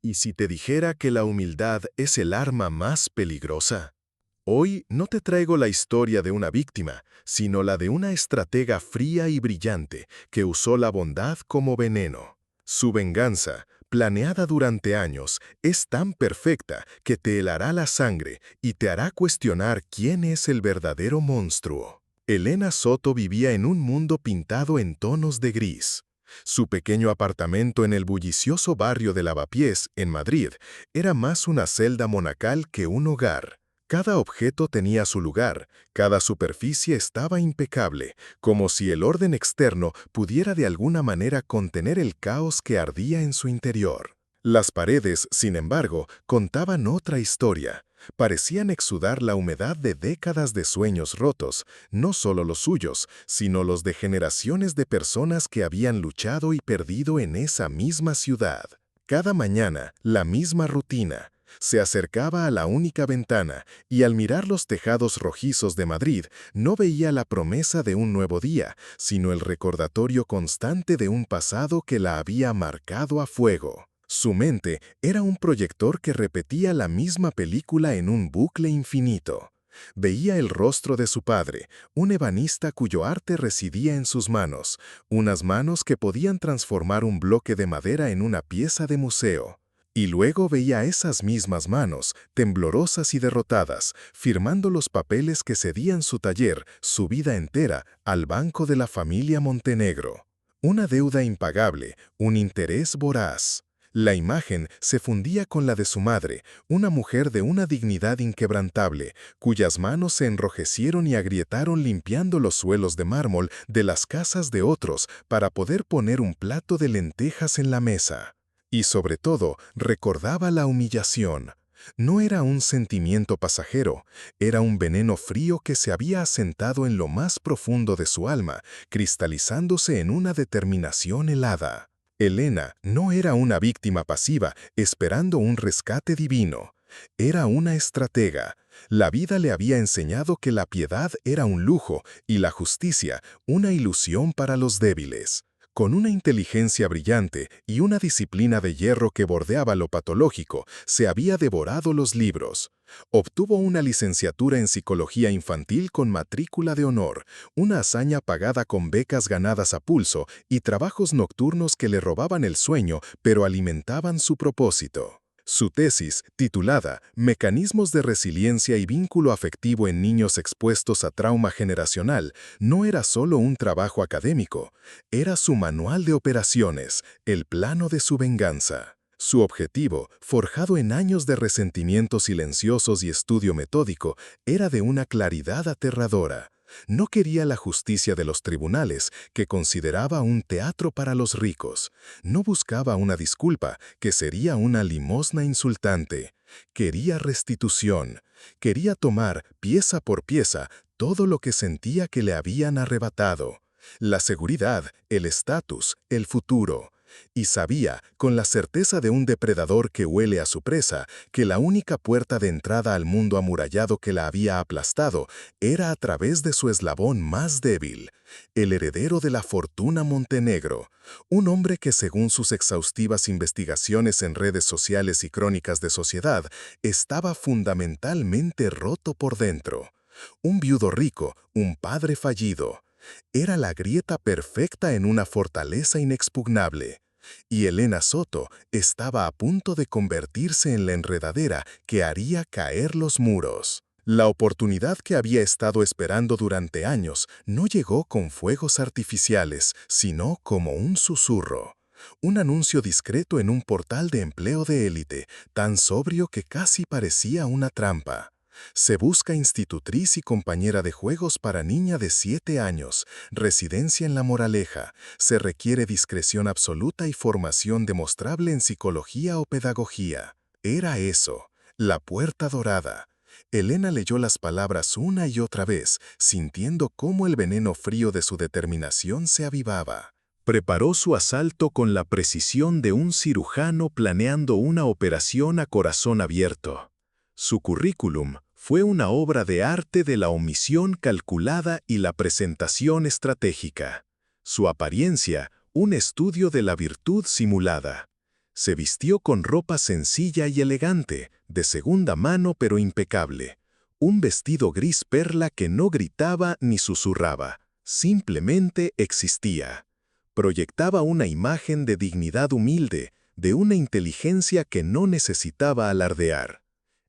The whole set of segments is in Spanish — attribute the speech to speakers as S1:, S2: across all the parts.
S1: ¿Y si te dijera que la humildad es el arma más peligrosa? Hoy no te traigo la historia de una víctima, sino la de una estratega fría y brillante que usó la bondad como veneno. Su venganza, planeada durante años, es tan perfecta que te helará la sangre y te hará cuestionar quién es el verdadero monstruo. Elena Soto vivía en un mundo pintado en tonos de gris. Su pequeño apartamento en el bullicioso barrio de Lavapiés, en Madrid, era más una celda monacal que un hogar. Cada objeto tenía su lugar, cada superficie estaba impecable, como si el orden externo pudiera de alguna manera contener el caos que ardía en su interior. Las paredes, sin embargo, contaban otra historia. Parecían exudar la humedad de décadas de sueños rotos, no solo los suyos, sino los de generaciones de personas que habían luchado y perdido en esa misma ciudad. Cada mañana, la misma rutina. Se acercaba a la única ventana y al mirar los tejados rojizos de Madrid no veía la promesa de un nuevo día, sino el recordatorio constante de un pasado que la había marcado a fuego. Su mente era un proyector que repetía la misma película en un bucle infinito. Veía el rostro de su padre, un ebanista cuyo arte residía en sus manos, unas manos que podían transformar un bloque de madera en una pieza de museo. Y luego veía esas mismas manos, temblorosas y derrotadas, firmando los papeles que cedían su taller, su vida entera, al banco de la familia Montenegro. Una deuda impagable, un interés voraz. La imagen se fundía con la de su madre, una mujer de una dignidad inquebrantable, cuyas manos se enrojecieron y agrietaron limpiando los suelos de mármol de las casas de otros para poder poner un plato de lentejas en la mesa. Y sobre todo, recordaba la humillación. No era un sentimiento pasajero, era un veneno frío que se había asentado en lo más profundo de su alma, cristalizándose en una determinación helada. Elena no era una víctima pasiva esperando un rescate divino. Era una estratega. La vida le había enseñado que la piedad era un lujo y la justicia una ilusión para los débiles. Con una inteligencia brillante y una disciplina de hierro que bordeaba lo patológico, se había devorado los libros. Obtuvo una licenciatura en psicología infantil con matrícula de honor, una hazaña pagada con becas ganadas a pulso y trabajos nocturnos que le robaban el sueño pero alimentaban su propósito. Su tesis, titulada Mecanismos de resiliencia y vínculo afectivo en niños expuestos a trauma generacional, no era solo un trabajo académico, era su manual de operaciones, el plano de su venganza. Su objetivo, forjado en años de resentimientos silenciosos y estudio metódico, era de una claridad aterradora. No quería la justicia de los tribunales, que consideraba un teatro para los ricos. No buscaba una disculpa, que sería una limosna insultante. Quería restitución. Quería tomar, pieza por pieza, todo lo que sentía que le habían arrebatado. La seguridad, el estatus, el futuro. Y sabía, con la certeza de un depredador que huele a su presa, que la única puerta de entrada al mundo amurallado que la había aplastado era a través de su eslabón más débil, el heredero de la fortuna Montenegro, un hombre que según sus exhaustivas investigaciones en redes sociales y crónicas de sociedad, estaba fundamentalmente roto por dentro. Un viudo rico, un padre fallido. Era la grieta perfecta en una fortaleza inexpugnable. Y Elena Soto estaba a punto de convertirse en la enredadera que haría caer los muros. La oportunidad que había estado esperando durante años no llegó con fuegos artificiales, sino como un susurro. Un anuncio discreto en un portal de empleo de élite, tan sobrio que casi parecía una trampa. Se busca institutriz y compañera de juegos para niña de 7 años, residencia en La Moraleja. Se requiere discreción absoluta y formación demostrable en psicología o pedagogía. Era eso, la puerta dorada. Elena leyó las palabras una y otra vez, sintiendo cómo el veneno frío de su determinación se avivaba. Preparó su asalto con la precisión de un cirujano planeando una operación a corazón abierto. Su currículum fue una obra de arte de la omisión calculada y la presentación estratégica. Su apariencia, un estudio de la virtud simulada. Se vistió con ropa sencilla y elegante, de segunda mano pero impecable. Un vestido gris perla que no gritaba ni susurraba, simplemente existía. Proyectaba una imagen de dignidad humilde, de una inteligencia que no necesitaba alardear.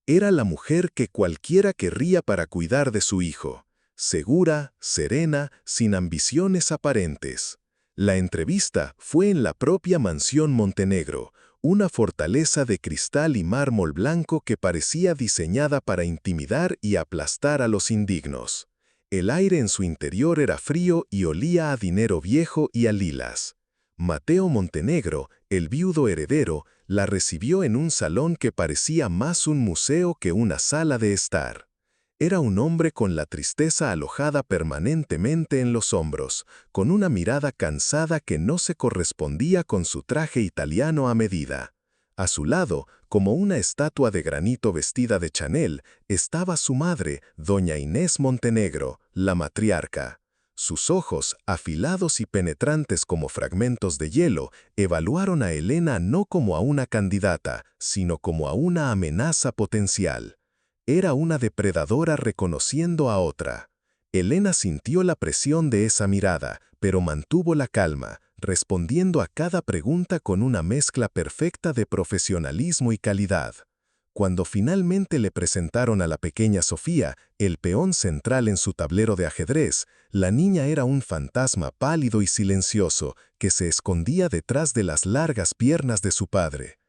S1: Era la mujer que cualquiera querría para cuidar de su hijo, segura, serena, sin ambiciones aparentes. La entrevista fue en la propia mansión Montenegro, una fortaleza de cristal y mármol blanco que parecía diseñada para intimidar y aplastar a los indignos. El aire en su interior era frío y olía a dinero viejo y a lilas. Mateo Montenegro, el viudo heredero, la recibió en un salón que parecía más un museo que una sala de estar. Era un hombre con la tristeza alojada permanentemente en los hombros, con una mirada cansada que no se correspondía con su traje italiano a medida. A su lado, como una estatua de granito vestida de Chanel, estaba su madre, doña Inés Montenegro, la matriarca. Sus ojos, afilados y penetrantes como fragmentos de hielo, evaluaron a Elena no como a una candidata, sino como a una amenaza potencial. Era una depredadora reconociendo a otra. Elena sintió la presión de esa mirada, pero mantuvo la calma, respondiendo a cada pregunta con una mezcla perfecta de profesionalismo y calidad. Cuando finalmente le presentaron a la pequeña Sofía, el peón central en su tablero de ajedrez, la niña era un fantasma pálido y silencioso que se escondía detrás de las largas piernas de su padre.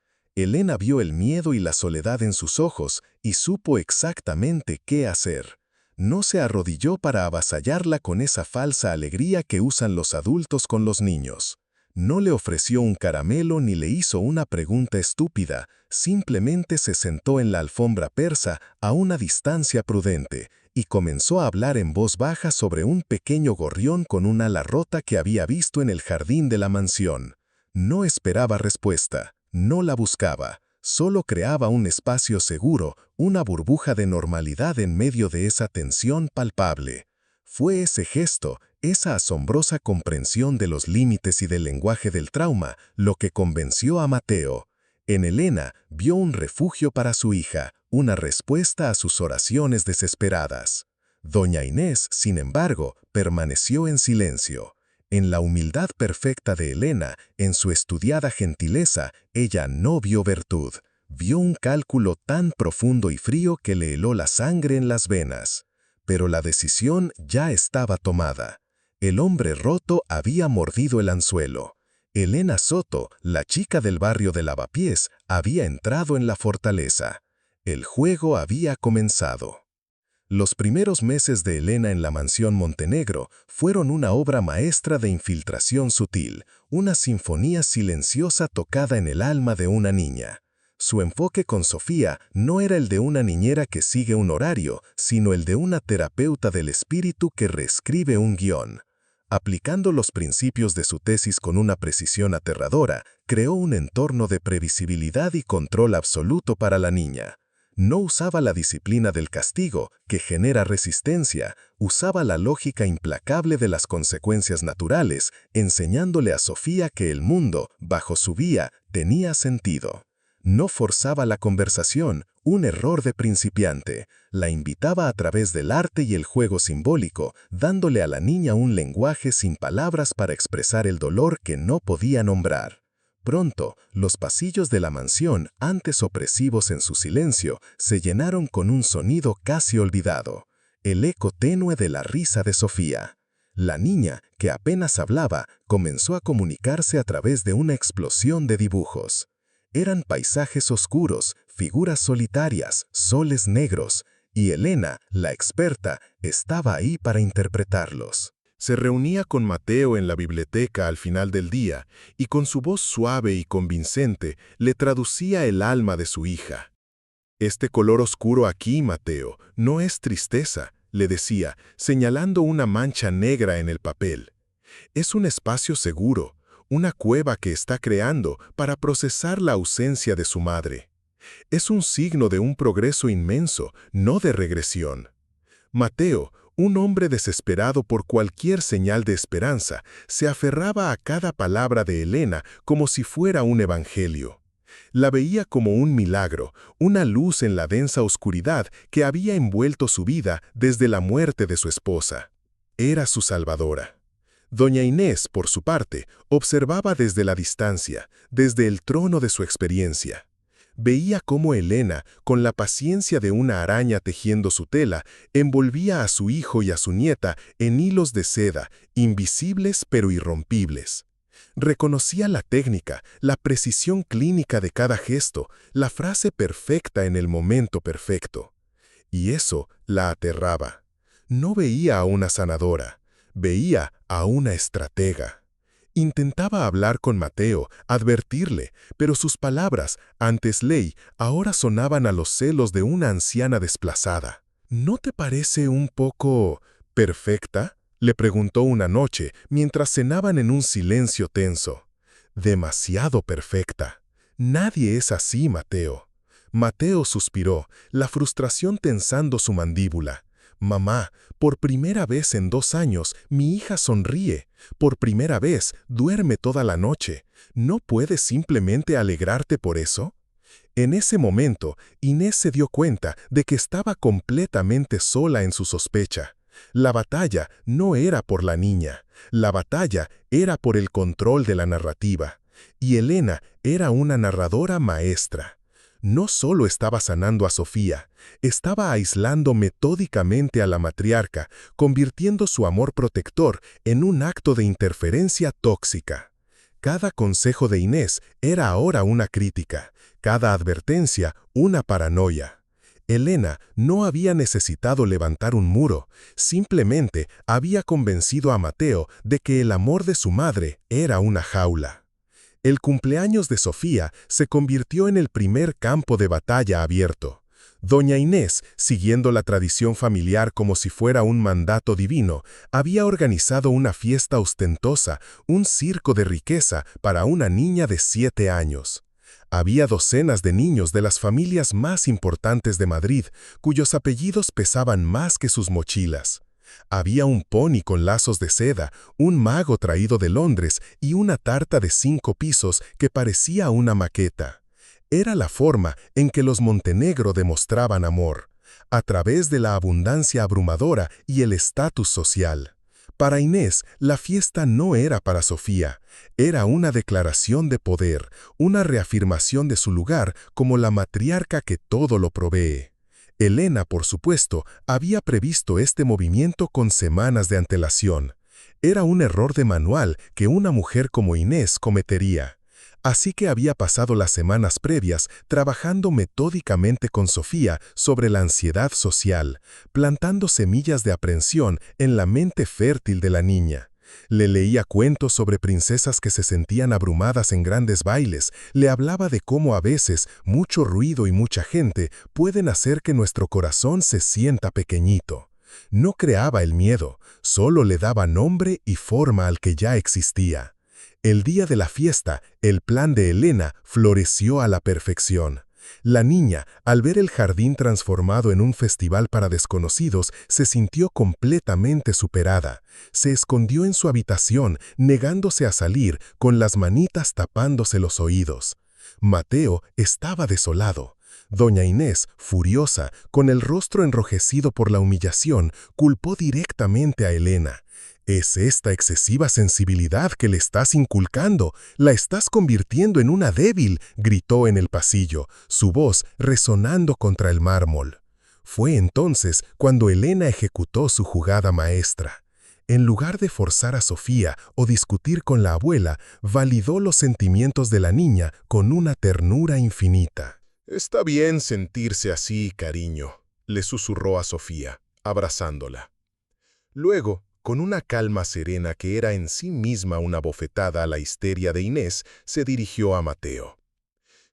S1: Elena vio el miedo y la soledad en sus ojos y supo exactamente qué hacer. No se arrodilló para avasallarla con esa falsa alegría que usan los adultos con los niños. No le ofreció un caramelo ni le hizo una pregunta estúpida, simplemente se sentó en la alfombra persa a una distancia prudente y comenzó a hablar en voz baja sobre un pequeño gorrión con un ala rota que había visto en el jardín de la mansión. No esperaba respuesta, no la buscaba, solo creaba un espacio seguro, una burbuja de normalidad en medio de esa tensión palpable. Fue ese gesto, esa asombrosa comprensión de los límites y del lenguaje del trauma, lo que convenció a Mateo. En Elena vio un refugio para su hija, una respuesta a sus oraciones desesperadas. Doña Inés, sin embargo, permaneció en silencio. En la humildad perfecta de Elena, en su estudiada gentileza, ella no vio virtud. Vio un cálculo tan profundo y frío que le heló la sangre en las venas. Pero la decisión ya estaba tomada. El hombre roto había mordido el anzuelo. Elena Soto, la chica del barrio de Lavapiés, había entrado en la fortaleza. El juego había comenzado. Los primeros meses de Elena en la mansión Montenegro fueron una obra maestra de infiltración sutil, una sinfonía silenciosa tocada en el alma de una niña. Su enfoque con Sofía no era el de una niñera que sigue un horario, sino el de una terapeuta del espíritu que reescribe un guión. Aplicando los principios de su tesis con una precisión aterradora, creó un entorno de previsibilidad y control absoluto para la niña. No usaba la disciplina del castigo, que genera resistencia, usaba la lógica implacable de las consecuencias naturales, enseñándole a Sofía que el mundo, bajo su vía, tenía sentido. No forzaba la conversación, un error de principiante. La invitaba a través del arte y el juego simbólico, dándole a la niña un lenguaje sin palabras para expresar el dolor que no podía nombrar. Pronto, los pasillos de la mansión, antes opresivos en su silencio, se llenaron con un sonido casi olvidado, el eco tenue de la risa de Sofía. La niña, que apenas hablaba, comenzó a comunicarse a través de una explosión de dibujos. Eran paisajes oscuros, figuras solitarias, soles negros, y Elena, la experta, estaba ahí para interpretarlos. Se reunía con Mateo en la biblioteca al final del día y con su voz suave y convincente le traducía el alma de su hija. «Este color oscuro aquí, Mateo, no es tristeza», le decía, señalando una mancha negra en el papel. «Es un espacio seguro, una cueva que está creando para procesar la ausencia de su madre. Es un signo de un progreso inmenso, no de regresión». Mateo, un hombre desesperado por cualquier señal de esperanza, se aferraba a cada palabra de Elena como si fuera un evangelio. La veía como un milagro, una luz en la densa oscuridad que había envuelto su vida desde la muerte de su esposa. Era su salvadora. Doña Inés, por su parte, observaba desde la distancia, desde el trono de su experiencia. Veía cómo Elena, con la paciencia de una araña tejiendo su tela, envolvía a su hijo y a su nieta en hilos de seda, invisibles pero irrompibles. Reconocía la técnica, la precisión clínica de cada gesto, la frase perfecta en el momento perfecto. Y eso la aterraba. No veía a una sanadora, veía a una estratega. Intentaba hablar con Mateo, advertirle, pero sus palabras, antes ley, ahora sonaban a los celos de una anciana desplazada. ¿No te parece un poco perfecta?, le preguntó una noche mientras cenaban en un silencio tenso. Demasiado perfecta. Nadie es así, Mateo. Mateo suspiró, la frustración tensando su mandíbula. Mamá, por primera vez en 2 años, mi hija sonríe. Por primera vez, duerme toda la noche. ¿No puedes simplemente alegrarte por eso? En ese momento, Inés se dio cuenta de que estaba completamente sola en su sospecha. La batalla no era por la niña, la batalla era por el control de la narrativa. Y Elena era una narradora maestra. No solo estaba sanando a Sofía, estaba aislando metódicamente a la matriarca, convirtiendo su amor protector en un acto de interferencia tóxica. Cada consejo de Inés era ahora una crítica, cada advertencia una paranoia. Elena no había necesitado levantar un muro, simplemente había convencido a Mateo de que el amor de su madre era una jaula. El cumpleaños de Sofía se convirtió en el primer campo de batalla abierto. Doña Inés, siguiendo la tradición familiar como si fuera un mandato divino, había organizado una fiesta ostentosa, un circo de riqueza para una niña de 7 años. Había docenas de niños de las familias más importantes de Madrid, cuyos apellidos pesaban más que sus mochilas. Había un pony con lazos de seda, un mago traído de Londres y una tarta de 5 pisos que parecía una maqueta. Era la forma en que los Montenegro demostraban amor, a través de la abundancia abrumadora y el estatus social. Para Inés, la fiesta no era para Sofía, era una declaración de poder, una reafirmación de su lugar como la matriarca que todo lo provee. Elena, por supuesto, había previsto este movimiento con semanas de antelación. Era un error de manual que una mujer como Inés cometería. Así que había pasado las semanas previas trabajando metódicamente con Sofía sobre la ansiedad social, plantando semillas de aprensión en la mente fértil de la niña. Le leía cuentos sobre princesas que se sentían abrumadas en grandes bailes, le hablaba de cómo a veces mucho ruido y mucha gente pueden hacer que nuestro corazón se sienta pequeñito. No creaba el miedo, solo le daba nombre y forma al que ya existía. El día de la fiesta, el plan de Elena floreció a la perfección. La niña, al ver el jardín transformado en un festival para desconocidos, se sintió completamente superada. Se escondió en su habitación, negándose a salir, con las manitas tapándose los oídos. Mateo estaba desolado. Doña Inés, furiosa, con el rostro enrojecido por la humillación, culpó directamente a Elena. Es esta excesiva sensibilidad que le estás inculcando, la estás convirtiendo en una débil, gritó en el pasillo, su voz resonando contra el mármol. Fue entonces cuando Elena ejecutó su jugada maestra. En lugar de forzar a Sofía o discutir con la abuela, validó los sentimientos de la niña con una ternura infinita.
S2: Está bien sentirse así, cariño, le susurró a Sofía, abrazándola. Luego, con una calma serena que era en sí misma una bofetada a la histeria de Inés, se dirigió a Mateo.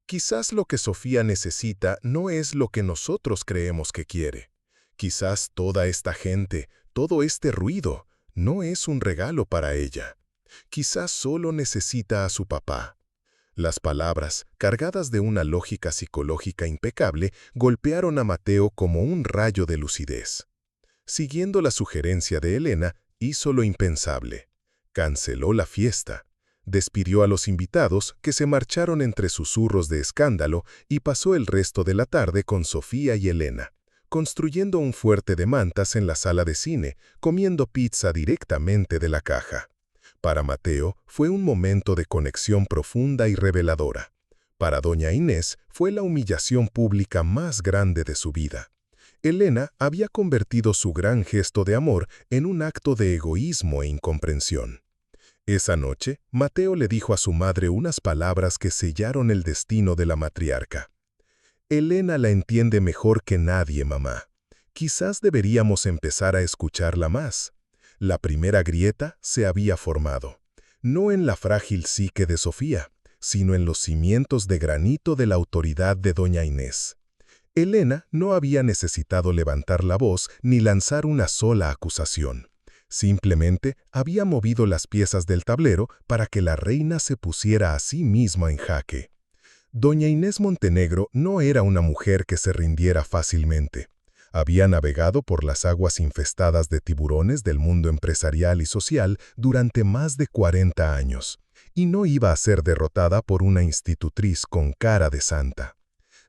S2: Quizás lo que Sofía necesita no es lo que nosotros creemos que quiere. Quizás toda esta gente, todo este ruido, no es un regalo para ella. Quizás solo necesita a su papá. Las palabras, cargadas de una lógica psicológica impecable, golpearon a Mateo como un rayo de lucidez. Siguiendo la sugerencia de Elena, hizo lo impensable. Canceló la fiesta. Despidió a los invitados, que se marcharon entre susurros de escándalo, y pasó el resto de la tarde con Sofía y Elena, construyendo un fuerte de mantas en la sala de cine, comiendo pizza directamente de la caja. Para Mateo fue un momento de conexión profunda y reveladora. Para doña Inés fue la humillación pública más grande de su vida. Elena había convertido su gran gesto de amor en un acto de egoísmo e incomprensión. Esa noche, Mateo le dijo a su madre unas palabras que sellaron el destino de la matriarca. «Elena la entiende mejor que nadie, mamá. Quizás deberíamos empezar a escucharla más». La primera grieta se había formado, no en la frágil psique de Sofía, sino en los cimientos de granito de la autoridad de doña Inés. Elena no había necesitado levantar la voz ni lanzar una sola acusación. Simplemente había movido las piezas del tablero para que la reina se pusiera a sí misma en jaque. Doña Inés Montenegro no era una mujer que se rindiera fácilmente. Había navegado por las aguas infestadas de tiburones del mundo empresarial y social durante más de 40 años, y no iba a ser derrotada por una institutriz con cara de santa.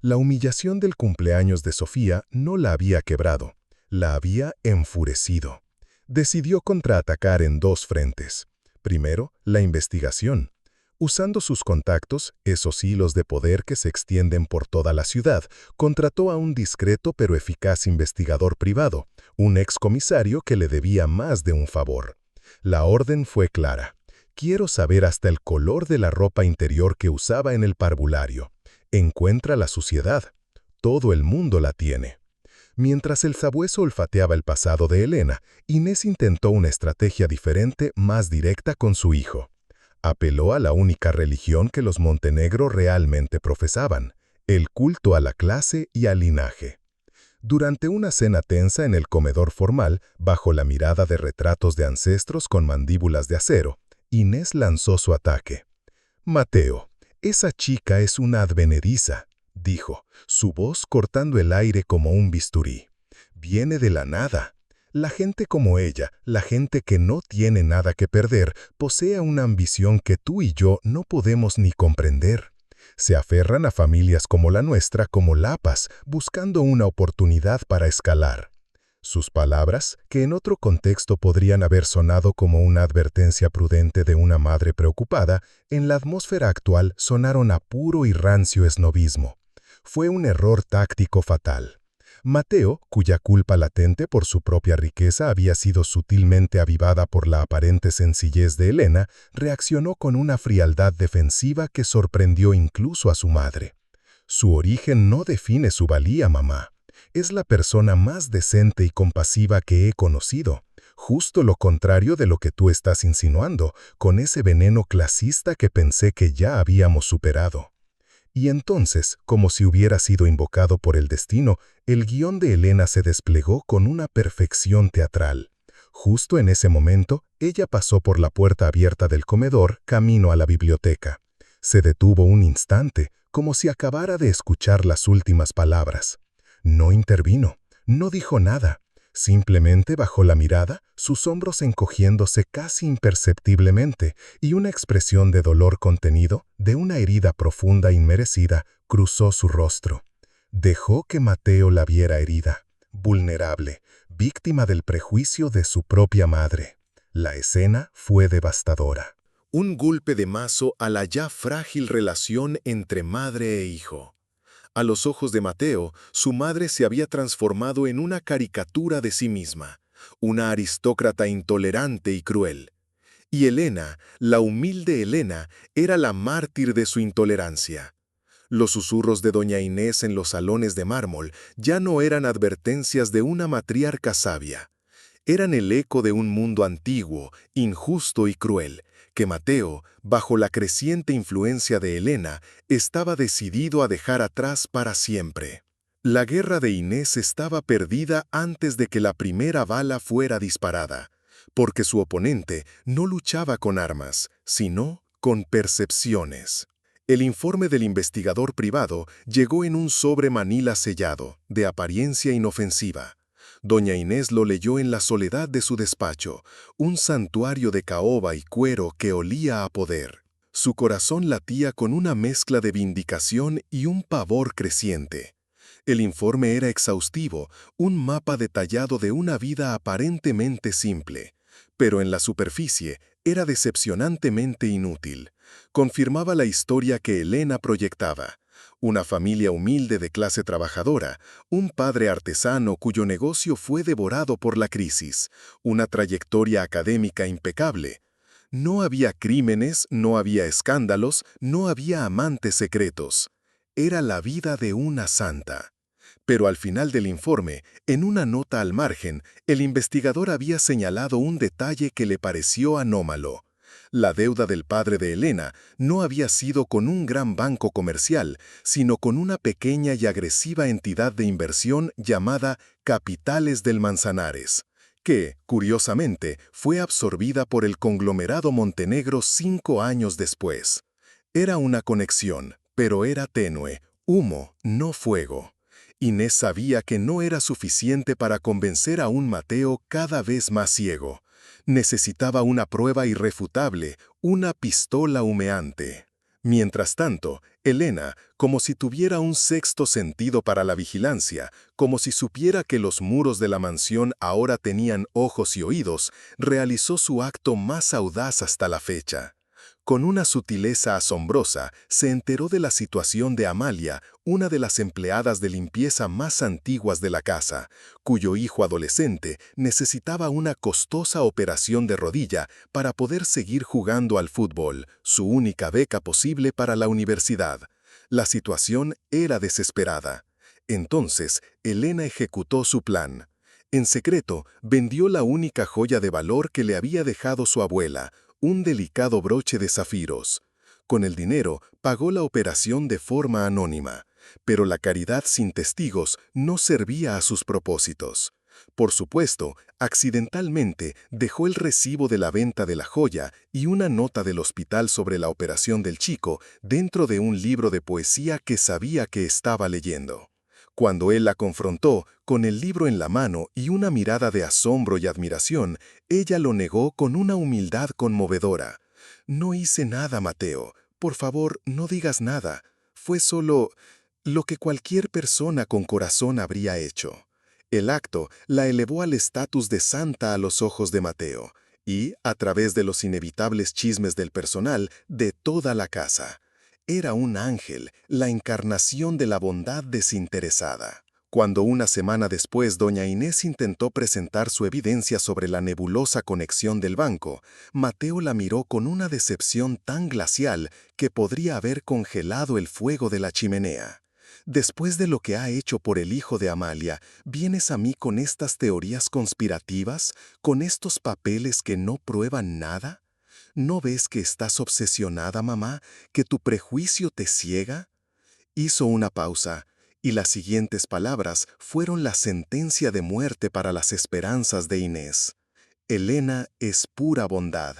S2: La humillación del cumpleaños de Sofía no la había quebrado, la había enfurecido. Decidió contraatacar en dos frentes. Primero, la investigación. Usando sus contactos, esos hilos de poder que se extienden por toda la ciudad, contrató a un discreto pero eficaz investigador privado, un excomisario que le debía más de un favor. La orden fue clara. Quiero saber hasta el color de la ropa interior que usaba en el parvulario. Encuentra la suciedad. Todo el mundo la tiene. Mientras el sabueso olfateaba el pasado de Elena, Inés intentó una estrategia diferente, más directa con su hijo. Apeló a la única religión que los Montenegro realmente profesaban, el culto a la clase y al linaje. Durante una cena tensa en el comedor formal, bajo la mirada de retratos de ancestros con mandíbulas de acero, Inés lanzó su ataque. «Mateo, esa chica es una advenediza», dijo, su voz cortando el aire como un bisturí. «Viene de la nada. La gente como ella, la gente que no tiene nada que perder, posee una ambición que tú y yo no podemos ni comprender. Se aferran a familias como la nuestra como lapas, buscando una oportunidad para escalar». Sus palabras, que en otro contexto podrían haber sonado como una advertencia prudente de una madre preocupada, en la atmósfera actual sonaron a puro y rancio esnobismo. Fue un error táctico fatal. Mateo, cuya culpa latente por su propia riqueza había sido sutilmente avivada por la aparente sencillez de Elena, reaccionó con una frialdad defensiva que sorprendió incluso a su madre. «Su origen no define su valía, mamá. Es la persona más decente y compasiva que he conocido. Justo lo contrario de lo que tú estás insinuando, con ese veneno clasista que pensé que ya habíamos superado». Y entonces, como si hubiera sido invocado por el destino, el guión de Elena se desplegó con una perfección teatral. Justo en ese momento, ella pasó por la puerta abierta del comedor, camino a la biblioteca. Se detuvo un instante, como si acabara de escuchar las últimas palabras. No intervino, no dijo nada. Simplemente bajó la mirada, sus hombros encogiéndose casi imperceptiblemente, y una expresión de dolor contenido, de una herida profunda e inmerecida, cruzó su rostro. Dejó que Mateo la viera herida, vulnerable, víctima del prejuicio de su propia madre. La escena fue devastadora.
S1: Un golpe de mazo a la ya frágil relación entre madre e hijo. A los ojos de Mateo, su madre se había transformado en una caricatura de sí misma, una aristócrata intolerante y cruel. Y Elena, la humilde Elena, era la mártir de su intolerancia. Los susurros de doña Inés en los salones de mármol ya no eran advertencias de una matriarca sabia. Eran el eco de un mundo antiguo, injusto y cruel, que Mateo, bajo la creciente influencia de Elena, estaba decidido a dejar atrás para siempre. La guerra de Inés estaba perdida antes de que la primera bala fuera disparada, porque su oponente no luchaba con armas, sino con percepciones. El informe del investigador privado llegó en un sobre manila sellado, de apariencia inofensiva. Doña Inés lo leyó en la soledad de su despacho, un santuario de caoba y cuero que olía a poder. Su corazón latía con una mezcla de vindicación y un pavor creciente. El informe era exhaustivo, un mapa detallado de una vida aparentemente simple, pero en la superficie era decepcionantemente inútil. Confirmaba la historia que Elena proyectaba. Una familia humilde de clase trabajadora, un padre artesano cuyo negocio fue devorado por la crisis, una trayectoria académica impecable. No había crímenes, no había escándalos, no había amantes secretos. Era la vida de una santa. Pero al final del informe, en una nota al margen, el investigador había señalado un detalle que le pareció anómalo. La deuda del padre de Elena no había sido con un gran banco comercial, sino con una pequeña y agresiva entidad de inversión llamada Capitales del Manzanares, que, curiosamente, fue absorbida por el conglomerado Montenegro 5 años después. Era una conexión, pero era tenue, humo, no fuego. Inés sabía que no era suficiente para convencer a un Mateo cada vez más ciego. Necesitaba una prueba irrefutable, una pistola humeante. Mientras tanto, Elena, como si tuviera un sexto sentido para la vigilancia, como si supiera que los muros de la mansión ahora tenían ojos y oídos, realizó su acto más audaz hasta la fecha. Con una sutileza asombrosa, se enteró de la situación de Amalia, una de las empleadas de limpieza más antiguas de la casa, cuyo hijo adolescente necesitaba una costosa operación de rodilla para poder seguir jugando al fútbol, su única beca posible para la universidad. La situación era desesperada. Entonces, Elena ejecutó su plan. En secreto, vendió la única joya de valor que le había dejado su abuela, un delicado broche de zafiros. Con el dinero, pagó la operación de forma anónima, pero la caridad sin testigos no servía a sus propósitos. Por supuesto, accidentalmente dejó el recibo de la venta de la joya y una nota del hospital sobre la operación del chico dentro de un libro de poesía que sabía que estaba leyendo. Cuando él la confrontó, con el libro en la mano y una mirada de asombro y admiración, ella lo negó con una humildad conmovedora. «No hice nada, Mateo. Por favor, no digas nada. Fue solo lo que cualquier persona con corazón habría hecho». El acto la elevó al estatus de santa a los ojos de Mateo, y, a través de los inevitables chismes del personal, de toda la casa. Era un ángel, la encarnación de la bondad desinteresada. Cuando una semana después doña Inés intentó presentar su evidencia sobre la nebulosa conexión del banco, Mateo la miró con una decepción tan glacial que podría haber congelado el fuego de la chimenea. «Después de lo que ha hecho por el hijo de Amalia, ¿vienes a mí con estas teorías conspirativas, con estos papeles que no prueban nada? ¿No ves que estás obsesionada, mamá, que tu prejuicio te ciega?» Hizo una pausa, y las siguientes palabras fueron la sentencia de muerte para las esperanzas de Inés. «Elena es pura bondad,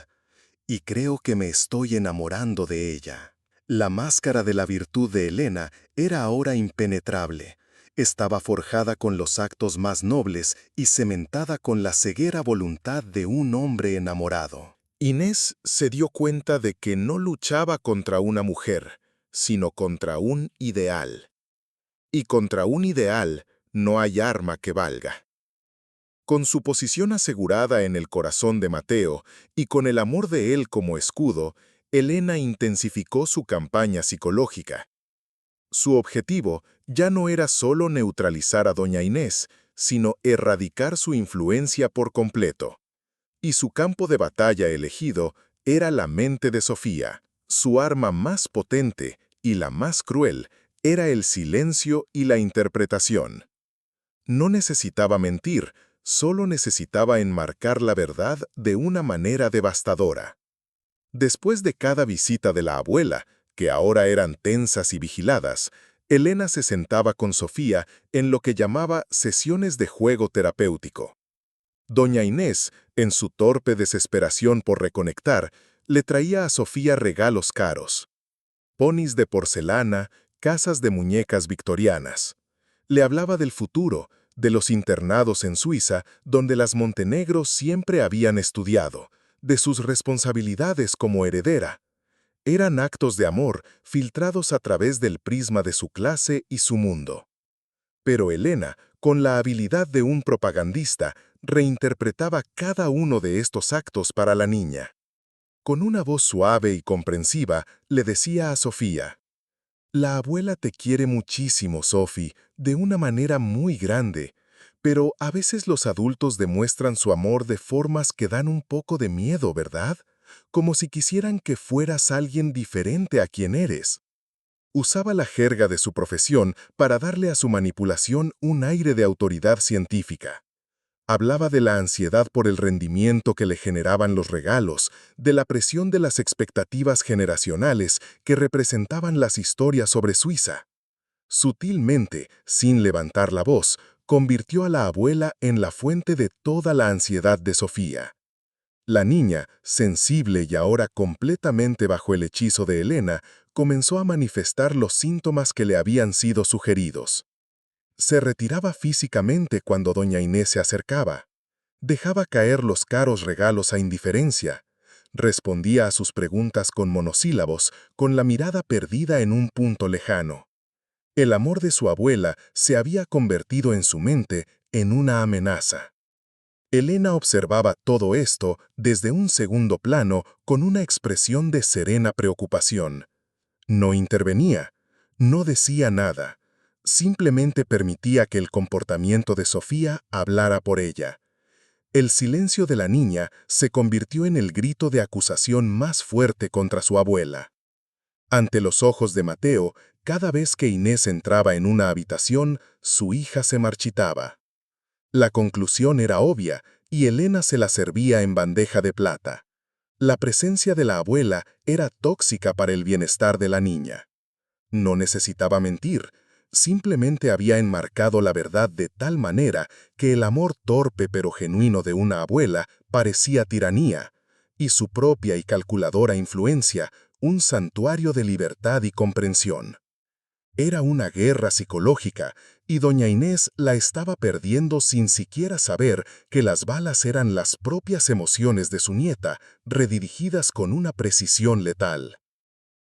S1: y creo que me estoy enamorando de ella». La máscara de la virtud de Elena era ahora impenetrable. Estaba forjada con los actos más nobles y cementada con la ceguera voluntad de un hombre enamorado.
S2: Inés se dio cuenta de que no luchaba contra una mujer, sino contra un ideal. Y contra un ideal no hay arma que valga. Con su posición asegurada en el corazón de Mateo y con el amor de él como escudo, Elena intensificó su campaña psicológica. Su objetivo ya no era solo neutralizar a doña Inés, sino erradicar su influencia por completo. Y su campo de batalla elegido era la mente de Sofía. Su arma más potente y la más cruel era el silencio y la interpretación. No necesitaba mentir, solo necesitaba enmarcar la verdad de una manera devastadora. Después de cada visita de la abuela, que ahora eran tensas y vigiladas, Elena se sentaba con Sofía en lo que llamaba sesiones de juego terapéutico. Doña Inés, en su torpe desesperación por reconectar, le traía a Sofía regalos caros. Ponis de porcelana, casas de muñecas victorianas. Le hablaba del futuro, de los internados en Suiza, donde las Montenegro siempre habían estudiado, de sus responsabilidades como heredera.
S1: Eran actos de amor filtrados a través del prisma de su clase y su mundo. Pero Elena, con la habilidad de un propagandista, reinterpretaba cada uno de estos actos para la niña. Con una voz suave y comprensiva, le decía a Sofía: «La abuela te quiere muchísimo, Sophie, de una manera muy grande, pero a veces los adultos demuestran su amor de formas que dan un poco de miedo, ¿verdad? Como si quisieran que fueras alguien diferente a quien eres». Usaba la jerga de su profesión para darle a su manipulación un aire de autoridad científica. Hablaba de la ansiedad por el rendimiento que le generaban los regalos, de la presión de las expectativas generacionales que representaban las historias sobre Suiza. Sutilmente, sin levantar la voz, convirtió a la abuela en la fuente de toda la ansiedad de Sofía. La niña, sensible y ahora completamente bajo el hechizo de Elena, comenzó a manifestar los síntomas que le habían sido sugeridos. Se retiraba físicamente cuando doña Inés se acercaba. Dejaba caer los caros regalos a indiferencia. Respondía a sus preguntas con monosílabos, con la mirada perdida en un punto lejano. El amor de su abuela se había convertido en su mente en una amenaza. Elena observaba todo esto desde un segundo plano con una expresión de serena preocupación. No intervenía, no decía nada, simplemente permitía que el comportamiento de Sofía hablara por ella. El silencio de la niña se convirtió en el grito de acusación más fuerte contra su abuela. Ante los ojos de Mateo, cada vez que Inés entraba en una habitación, su hija se marchitaba. La conclusión era obvia, y Elena se la servía en bandeja de plata. La presencia de la abuela era tóxica para el bienestar de la niña. No necesitaba mentir, simplemente había enmarcado la verdad de tal manera que el amor torpe pero genuino de una abuela parecía tiranía, y su propia y calculadora influencia un santuario de libertad y comprensión. Era una guerra psicológica, y doña Inés la estaba perdiendo sin siquiera saber que las balas eran las propias emociones de su nieta, redirigidas con una precisión letal.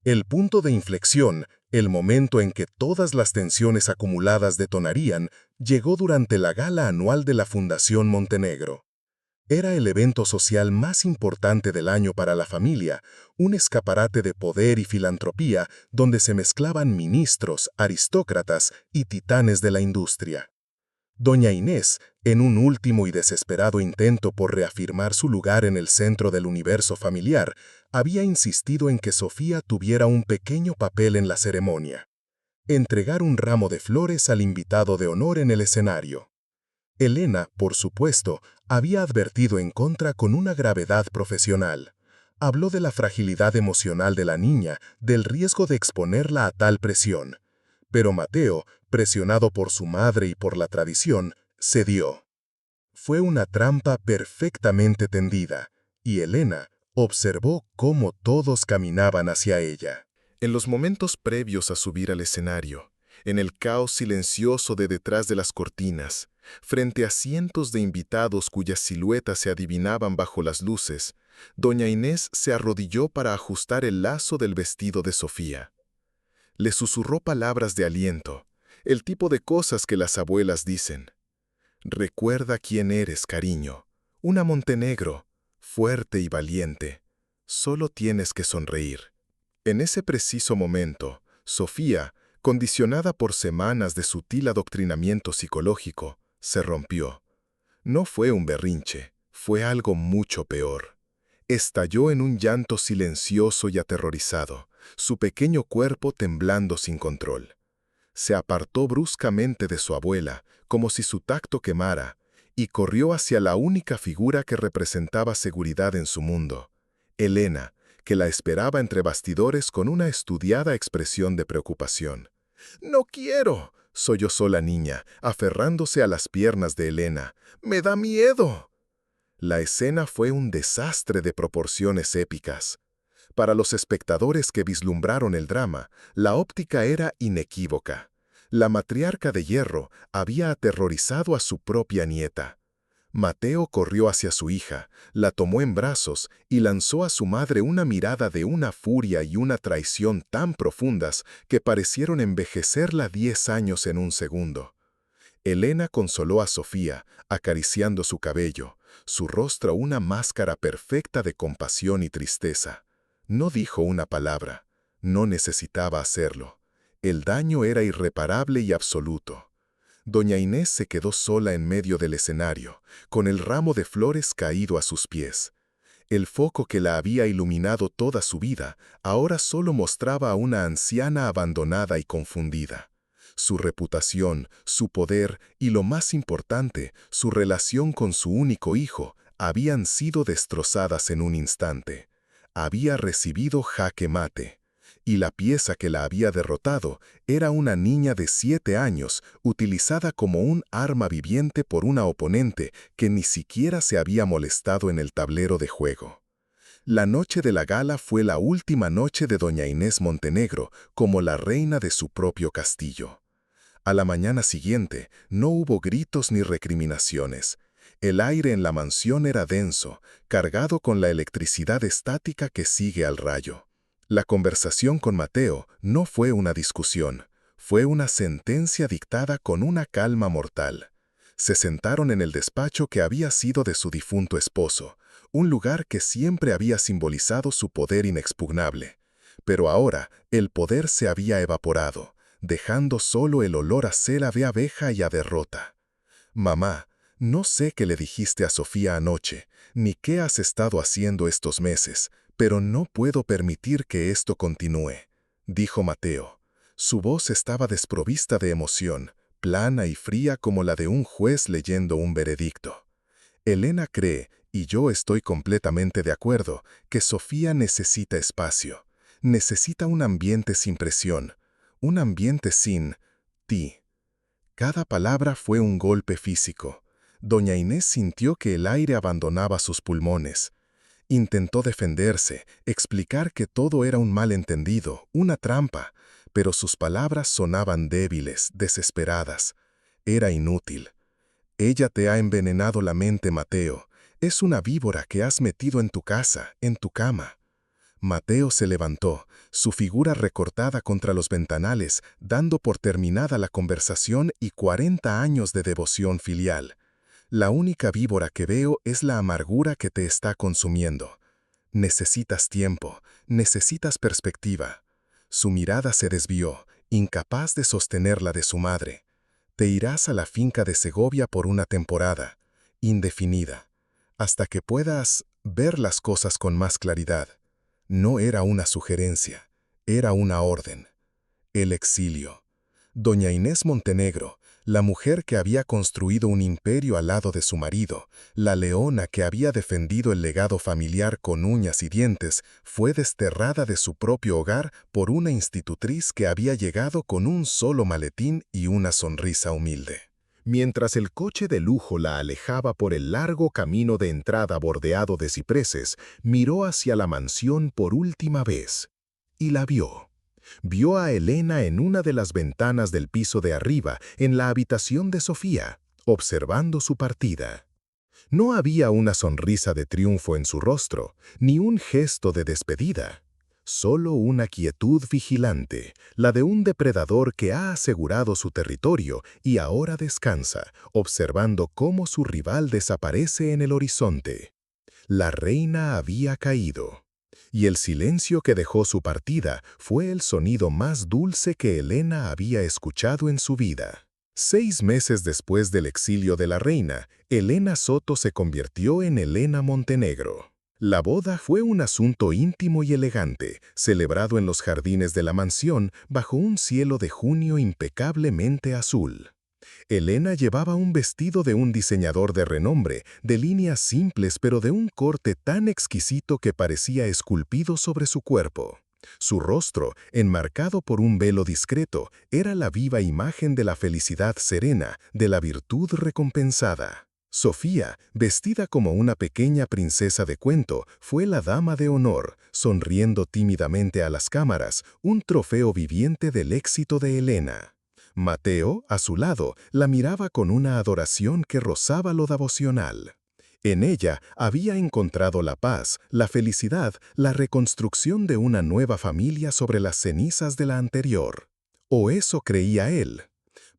S1: El punto de inflexión, el momento en que todas las tensiones acumuladas detonarían, llegó durante la gala anual de la Fundación Montenegro. Era el evento social más importante del año para la familia, un escaparate de poder y filantropía donde se mezclaban ministros, aristócratas y titanes de la industria. Doña Inés, en un último y desesperado intento por reafirmar su lugar en el centro del universo familiar, había insistido en que Sofía tuviera un pequeño papel en la ceremonia: entregar un ramo de flores al invitado de honor en el escenario. Elena, por supuesto, había advertido en contra con una gravedad profesional. Habló de la fragilidad emocional de la niña, del riesgo de exponerla a tal presión. Pero Mateo, presionado por su madre y por la tradición, cedió. Fue una trampa perfectamente tendida, y Elena observó cómo todos caminaban hacia ella.
S2: En los momentos previos a subir al escenario, en el caos silencioso de detrás de las cortinas, frente a cientos de invitados cuyas siluetas se adivinaban bajo las luces, doña Inés se arrodilló para ajustar el lazo del vestido de Sofía. Le susurró palabras de aliento, el tipo de cosas que las abuelas dicen. «Recuerda quién eres, cariño. Una Montenegro, fuerte y valiente. Solo tienes que sonreír». En ese preciso momento, Sofía, condicionada por semanas de sutil adoctrinamiento psicológico, se rompió. No fue un berrinche, fue algo mucho peor. Estalló en un llanto silencioso y aterrorizado, su pequeño cuerpo temblando sin control. Se apartó bruscamente de su abuela, como si su tacto quemara, y corrió hacia la única figura que representaba seguridad en su mundo, Elena, que la esperaba entre bastidores con una estudiada expresión de preocupación. «No quiero», sollozó la niña, aferrándose a las piernas de Elena. «Me da miedo». La escena fue un desastre de proporciones épicas. Para los espectadores que vislumbraron el drama, la óptica era inequívoca. La matriarca de hierro había aterrorizado a su propia nieta.
S1: Mateo corrió hacia su hija, la tomó en brazos y lanzó a su madre una mirada de una furia y una traición tan profundas que parecieron envejecerla 10 años en un segundo. Elena consoló a Sofía, acariciando su cabello, su rostro una máscara perfecta de compasión y tristeza. No dijo una palabra, no necesitaba hacerlo. El daño era irreparable y absoluto. Doña Inés se quedó sola en medio del escenario, con el ramo de flores caído a sus pies. El foco que la había iluminado toda su vida, ahora solo mostraba a una anciana abandonada y confundida. Su reputación, su poder y, lo más importante, su relación con su único hijo, habían sido destrozadas en un instante. Había recibido jaque mate. Y la pieza que la había derrotado era una niña de 7 años, utilizada como un arma viviente por una oponente que ni siquiera se había molestado en el tablero de juego. La noche de la gala fue la última noche de doña Inés Montenegro como la reina de su propio castillo. A la mañana siguiente no hubo gritos ni recriminaciones. El aire en la mansión era denso, cargado con la electricidad estática que sigue al rayo. La conversación con Mateo no fue una discusión, fue una sentencia dictada con una calma mortal. Se sentaron en el despacho que había sido de su difunto esposo, un lugar que siempre había simbolizado su poder inexpugnable. Pero ahora el poder se había evaporado, dejando solo el olor a cera de abeja y a derrota. «Mamá, no sé qué le dijiste a Sofía anoche, ni qué has estado haciendo estos meses, pero no puedo permitir que esto continúe», dijo Mateo. Su voz estaba desprovista de emoción, plana y fría como la de un juez leyendo un veredicto. Elena cree, y yo estoy completamente de acuerdo, que Sofía necesita espacio. Necesita un ambiente sin presión, un ambiente sin ti. Cada palabra fue un golpe físico. Doña Inés sintió que el aire abandonaba sus pulmones. Intentó defenderse, explicar que todo era un malentendido, una trampa, pero sus palabras sonaban débiles, desesperadas. Era inútil. «Ella te ha envenenado la mente, Mateo. Es una víbora que has metido en tu casa, en tu cama». Mateo se levantó, su figura recortada contra los ventanales, dando por terminada la conversación y 40 años de devoción filial. «La única víbora que veo es la amargura que te está consumiendo. Necesitas tiempo, necesitas perspectiva». Su mirada se desvió, incapaz de sostener la de su madre. «Te irás a la finca de Segovia por una temporada, indefinida, hasta que puedas ver las cosas con más claridad». No era una sugerencia, era una orden. El exilio. Doña Inés Montenegro, la mujer que había construido un imperio al lado de su marido, la leona que había defendido el legado familiar con uñas y dientes, fue desterrada de su propio hogar por una institutriz que había llegado con un solo maletín y una sonrisa humilde. Mientras el coche de lujo la alejaba por el largo camino de entrada bordeado de cipreses, miró hacia la mansión por última vez. Y la vio. Vio a Elena en una de las ventanas del piso de arriba, en la habitación de Sofía, observando su partida. No había una sonrisa de triunfo en su rostro, ni un gesto de despedida. Solo una quietud vigilante, la de un depredador que ha asegurado su territorio y ahora descansa, observando cómo su rival desaparece en el horizonte. La reina había caído, y el silencio que dejó su partida fue el sonido más dulce que Elena había escuchado en su vida. 6 meses después del exilio de la reina, Elena Soto se convirtió en Elena Montenegro. La boda fue un asunto íntimo y elegante, celebrado en los jardines de la mansión bajo un cielo de junio impecablemente azul. Elena llevaba un vestido de un diseñador de renombre, de líneas simples pero de un corte tan exquisito que parecía esculpido sobre su cuerpo. Su rostro, enmarcado por un velo discreto, era la viva imagen de la felicidad serena, de la virtud recompensada. Sofía, vestida como una pequeña princesa de cuento, fue la dama de honor, sonriendo tímidamente a las cámaras, un trofeo viviente del éxito de Elena. Mateo, a su lado, la miraba con una adoración que rozaba lo devocional. En ella había encontrado la paz, la felicidad, la reconstrucción de una nueva familia sobre las cenizas de la anterior. O eso creía él.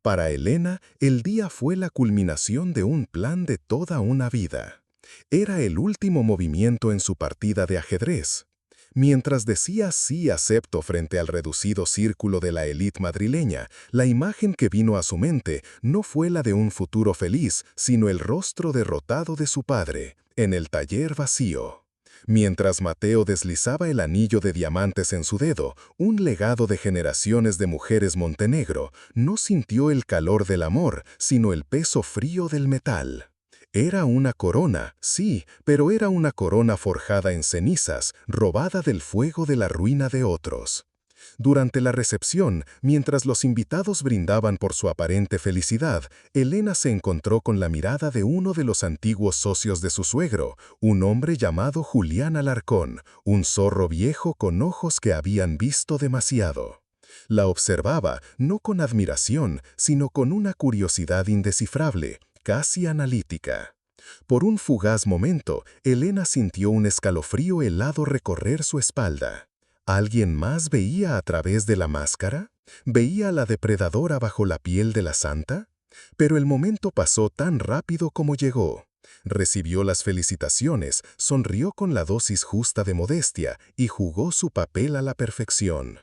S1: Para Elena, el día fue la culminación de un plan de toda una vida. Era el último movimiento en su partida de ajedrez. Mientras decía sí acepto frente al reducido círculo de la élite madrileña, la imagen que vino a su mente no fue la de un futuro feliz, sino el rostro derrotado de su padre, en el taller vacío. Mientras Mateo deslizaba el anillo de diamantes en su dedo, un legado de generaciones de mujeres Montenegro, no sintió el calor del amor, sino el peso frío del metal. Era una corona, sí, pero era una corona forjada en cenizas, robada del fuego de la ruina de otros. Durante la recepción, mientras los invitados brindaban por su aparente felicidad, Elena se encontró con la mirada de uno de los antiguos socios de su suegro, un hombre llamado Julián Alarcón, un zorro viejo con ojos que habían visto demasiado. La observaba no con admiración, sino con una curiosidad indescifrable, casi analítica. Por un fugaz momento, Elena sintió un escalofrío helado recorrer su espalda. ¿Alguien más veía a través de la máscara? ¿Veía a la depredadora bajo la piel de la santa? Pero el momento pasó tan rápido como llegó. Recibió las felicitaciones, sonrió con la dosis justa de modestia y jugó su papel a la perfección.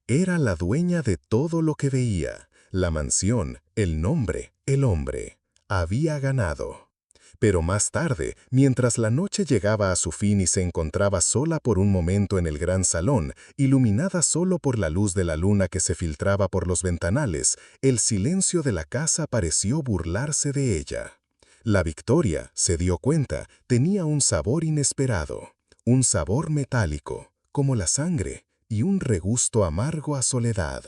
S1: Era la dueña de todo lo que veía, la mansión, el nombre, el hombre. Había ganado. Pero más tarde, mientras la noche llegaba a su fin y se encontraba sola por un momento en el gran salón, iluminada solo por la luz de la luna que se filtraba por los ventanales, el silencio de la casa pareció burlarse de ella. La victoria, se dio cuenta, tenía un sabor inesperado, un sabor metálico, como la sangre, y un regusto amargo a soledad.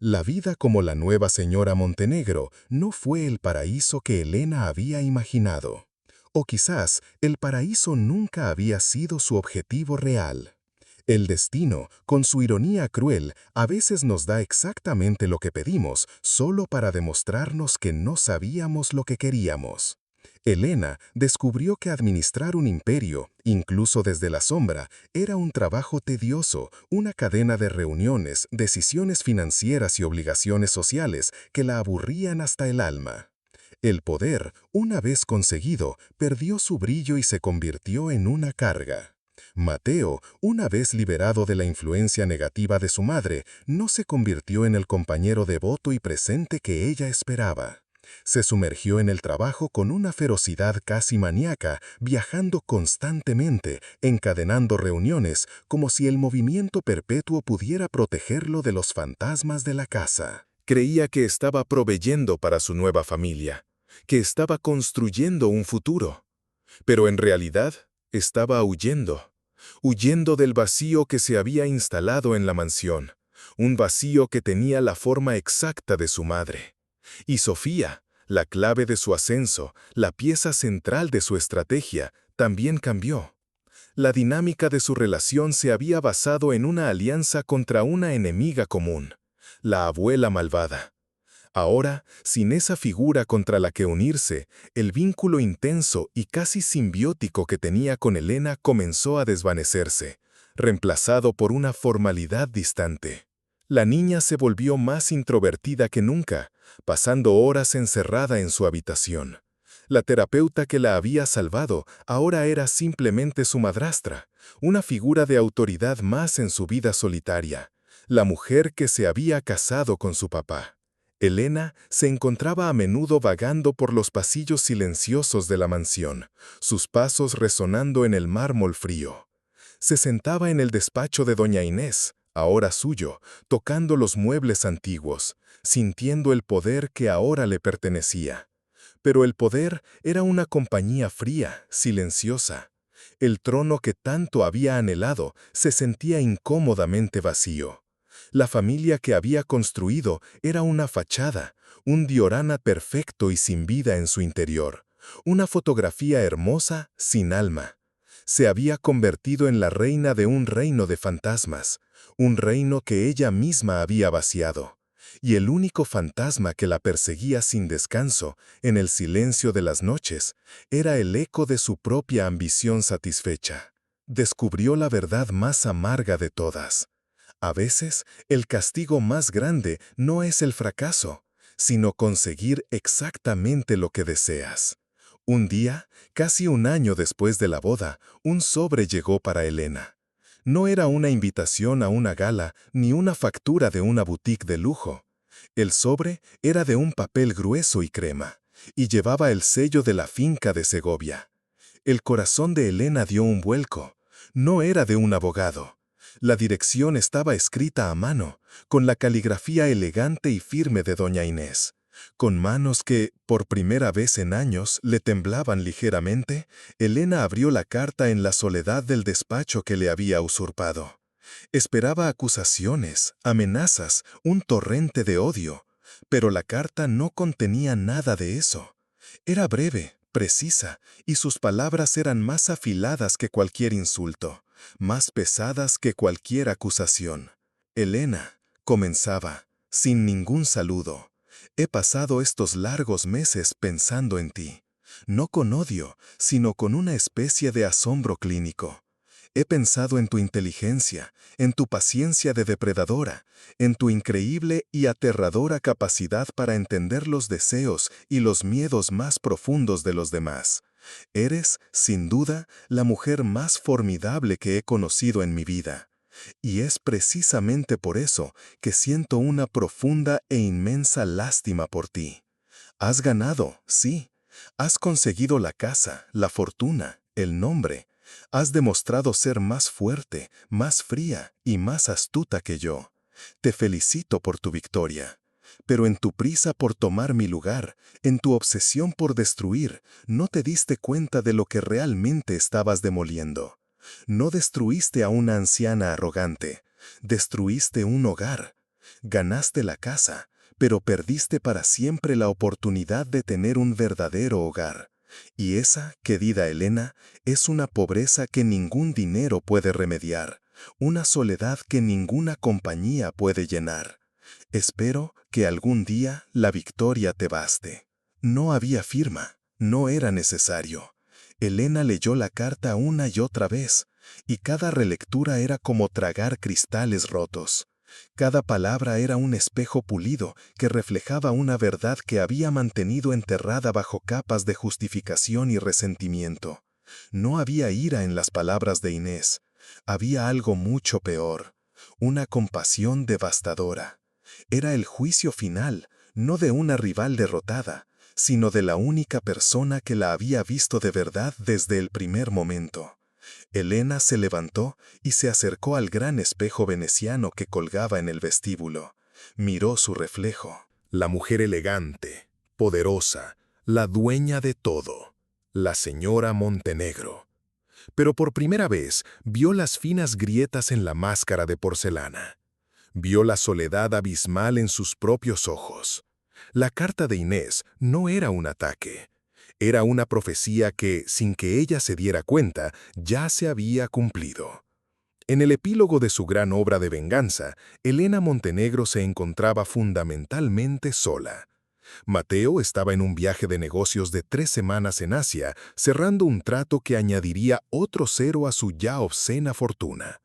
S1: La vida como la nueva señora Montenegro no fue el paraíso que Elena había imaginado. O quizás el paraíso nunca había sido su objetivo real. El destino, con su ironía cruel, a veces nos da exactamente lo que pedimos solo para demostrarnos que no sabíamos lo que queríamos. Elena descubrió que administrar un imperio, incluso desde la sombra, era un trabajo tedioso, una cadena de reuniones, decisiones financieras y obligaciones sociales que la aburrían hasta el alma. El poder, una vez conseguido, perdió su brillo y se convirtió en una carga. Mateo, una vez liberado de la influencia negativa de su madre, no se convirtió en el compañero devoto y presente que ella esperaba. Se sumergió en el trabajo con una ferocidad casi maníaca, viajando constantemente, encadenando reuniones, como si el movimiento perpetuo pudiera protegerlo de los fantasmas de la casa.
S2: Creía que estaba proveyendo para su nueva familia, que estaba construyendo un futuro. Pero en realidad estaba huyendo del vacío que se había instalado en la mansión, un vacío que tenía la forma exacta de su madre. Y Sofía, la clave de su ascenso, la pieza central de su estrategia, también cambió. La dinámica de su relación se había basado en una alianza contra una enemiga común, la abuela malvada. Ahora, sin esa figura contra la que unirse, el vínculo intenso y casi simbiótico que tenía con Elena comenzó a desvanecerse, reemplazado por una formalidad distante. La niña se volvió más introvertida que nunca, pasando horas encerrada en su habitación. La terapeuta que la había salvado ahora era simplemente su madrastra, una figura de autoridad más en su vida solitaria, la mujer que se había casado con su papá. Elena se encontraba a menudo vagando por los pasillos silenciosos de la mansión, sus pasos resonando en el mármol frío. Se sentaba en el despacho de doña Inés, ahora suyo, tocando los muebles antiguos, sintiendo el poder que ahora le pertenecía. Pero el poder era una compañía fría, silenciosa. El trono que tanto había anhelado se sentía incómodamente vacío. La familia que había construido era una fachada, un diorama perfecto y sin vida en su interior, una fotografía hermosa sin alma. Se había convertido en la reina de un reino de fantasmas, un reino que ella misma había vaciado.
S1: y el único fantasma que la perseguía sin descanso, en el silencio de las noches, era el eco de su propia ambición satisfecha. Descubrió la verdad más amarga de todas. A veces, el castigo más grande no es el fracaso, sino conseguir exactamente lo que deseas. Un día, casi un año después de la boda, un sobre llegó para Elena. No era una invitación a una gala ni una factura de una boutique de lujo. El sobre era de un papel grueso y crema, y llevaba el sello de la finca de Segovia. El corazón de Elena dio un vuelco. No era de un abogado. La dirección estaba escrita a mano, con la caligrafía elegante y firme de doña Inés. Con manos que, por primera vez en años, le temblaban ligeramente, Elena abrió la carta en la soledad del despacho que le había usurpado. Esperaba acusaciones, amenazas, un torrente de odio, pero la carta no contenía nada de eso. Era breve, precisa, y sus palabras eran más afiladas que cualquier insulto, más pesadas que cualquier acusación. Elena, comenzaba, sin ningún saludo. He pasado estos largos meses pensando en ti, no con odio, sino con una especie de asombro clínico. He pensado en tu inteligencia, en tu paciencia de depredadora, en tu increíble y aterradora capacidad para entender los deseos y los miedos más profundos de los demás. Eres, sin duda, la mujer más formidable que he conocido en mi vida. Y es precisamente por eso que siento una profunda e inmensa lástima por ti. Has ganado, sí. Has conseguido la casa, la fortuna, el nombre. Has demostrado ser más fuerte, más fría y más astuta que yo. Te felicito por tu victoria. Pero en tu prisa por tomar mi lugar, en tu obsesión por destruir, no te diste cuenta de lo que realmente estabas demoliendo. No destruiste a una anciana arrogante, destruiste un hogar. Ganaste la casa, pero perdiste para siempre la oportunidad de tener un verdadero hogar. Y esa, querida Elena, es una pobreza que ningún dinero puede remediar, una soledad que ninguna compañía puede llenar. Espero que algún día la victoria te baste. No había firma, no era necesario. Elena leyó la carta una y otra vez, y cada relectura era como tragar cristales rotos. Cada palabra era un espejo pulido que reflejaba una verdad que había mantenido enterrada bajo capas de justificación y resentimiento. No había ira en las palabras de Inés. Había algo mucho peor, una compasión devastadora. Era el juicio final, no de una rival derrotada, sino de la única persona que la había visto de verdad desde el primer momento. Elena se levantó y se acercó al gran espejo veneciano que colgaba en el vestíbulo. Miró su reflejo.
S2: La mujer elegante, poderosa, la dueña de todo, la señora Montenegro. Pero por primera vez vio las finas grietas en la máscara de porcelana. Vio la soledad abismal en sus propios ojos. La carta de Inés no era un ataque. Era una profecía que, sin que ella se diera cuenta, ya se había cumplido. En el epílogo de su gran obra de venganza, Elena Montenegro se encontraba fundamentalmente sola. Mateo estaba en un viaje de negocios de 3 semanas en Asia, cerrando un trato que añadiría otro cero a su ya obscena fortuna.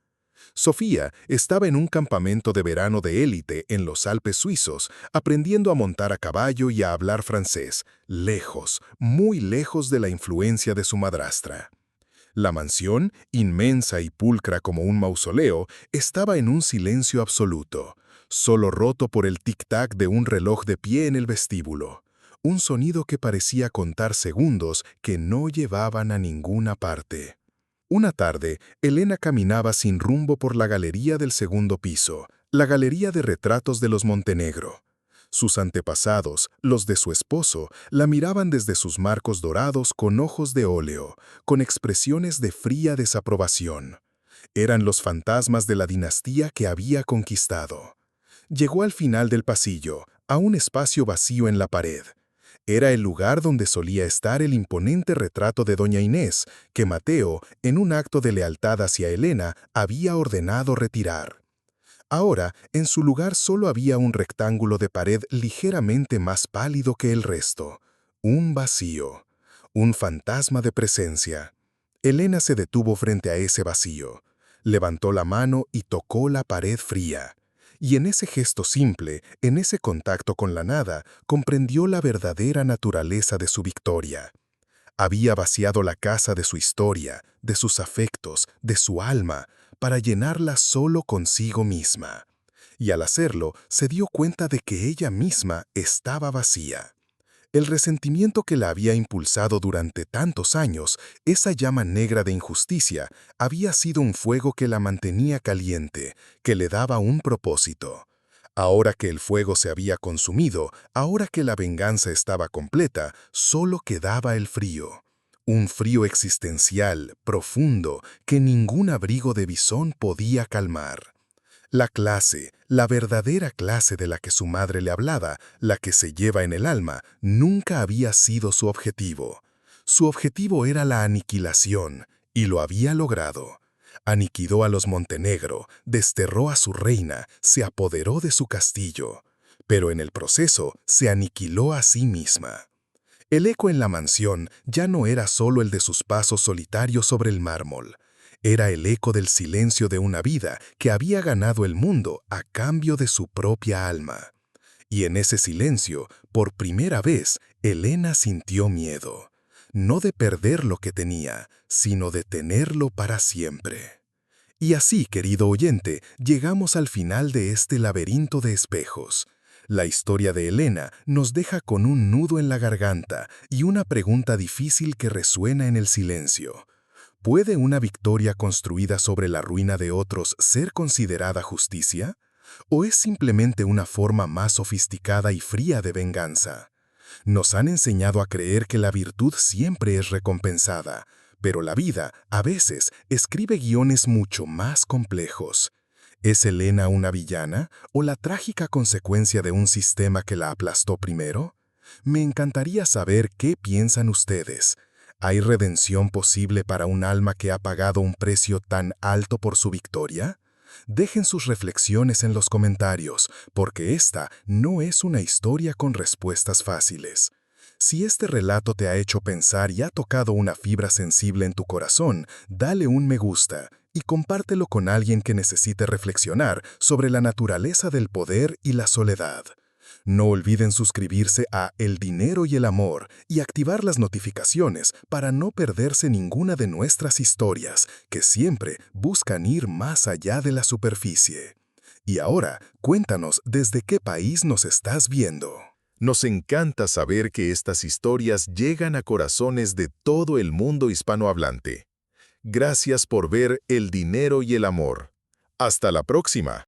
S2: Sofía estaba en un campamento de verano de élite en los Alpes suizos, aprendiendo a montar a caballo y a hablar francés, lejos, muy lejos de la influencia de su madrastra. La mansión, inmensa y pulcra como un mausoleo, estaba en un silencio absoluto, solo roto por el tic-tac de un reloj de pie en el vestíbulo, un sonido que parecía contar segundos que no llevaban a ninguna parte. Una tarde, Elena caminaba sin rumbo por la galería del segundo piso, la galería de retratos de los Montenegro. Sus antepasados, los de su esposo, la miraban desde sus marcos dorados con ojos de óleo, con expresiones de fría desaprobación. Eran los fantasmas de la dinastía que había conquistado. Llegó al final del pasillo, a un espacio vacío en la pared. Era el lugar donde solía estar el imponente retrato de doña Inés, que Mateo, en un acto de lealtad hacia Elena, había ordenado retirar.
S1: Ahora, en su lugar solo había un rectángulo de pared ligeramente más pálido que el resto. Un vacío. Un fantasma de presencia. Elena se detuvo frente a ese vacío. Levantó la mano y tocó la pared fría. Y en ese gesto simple, en ese contacto con la nada, comprendió la verdadera naturaleza de su victoria. Había vaciado la casa de su historia, de sus afectos, de su alma, para llenarla solo consigo misma. Y al hacerlo, se dio cuenta de que ella misma estaba vacía. El resentimiento que la había impulsado durante tantos años, esa llama negra de injusticia, había sido un fuego que la mantenía caliente, que le daba un propósito. Ahora que el fuego se había consumido, ahora que la venganza estaba completa, solo quedaba el frío. Un frío existencial, profundo, que ningún abrigo de bisón podía calmar. La clase, la verdadera clase de la que su madre le hablaba, la que se lleva en el alma, nunca había sido su objetivo. Su objetivo era la aniquilación, y lo había logrado. Aniquiló a los Montenegro, desterró a su reina, se apoderó de su castillo. Pero en el proceso se aniquiló a sí misma. El eco en la mansión ya no era solo el de sus pasos solitarios sobre el mármol. Era el eco del silencio de una vida que había ganado el mundo a cambio de su propia alma. Y en ese silencio, por primera vez, Elena sintió miedo. No de perder lo que tenía, sino de tenerlo para siempre. Y así, querido oyente, llegamos al final de este laberinto de espejos. La historia de Elena nos deja con un nudo en la garganta y una pregunta difícil que resuena en el silencio. ¿Puede una victoria construida sobre la ruina de otros ser considerada justicia? ¿O es simplemente una forma más sofisticada y fría de venganza? Nos han enseñado a creer que la virtud siempre es recompensada, pero la vida, a veces, escribe guiones mucho más complejos. ¿Es Elena una villana o la trágica consecuencia de un sistema que la aplastó primero? Me encantaría saber qué piensan ustedes. ¿Hay redención posible para un alma que ha pagado un precio tan alto por su victoria? Dejen sus reflexiones en los comentarios, porque esta no es una historia con respuestas fáciles. Si este relato te ha hecho pensar y ha tocado una fibra sensible en tu corazón, dale un me gusta y compártelo con alguien que necesite reflexionar sobre la naturaleza del poder y la soledad. No olviden suscribirse a El Dinero y el Amor y activar las notificaciones para no perderse ninguna de nuestras historias, que siempre buscan ir más allá de la superficie. Y ahora, cuéntanos desde qué país nos estás viendo.
S2: Nos encanta saber que estas historias llegan a corazones de todo el mundo hispanohablante. Gracias por ver El Dinero y el Amor. Hasta la próxima.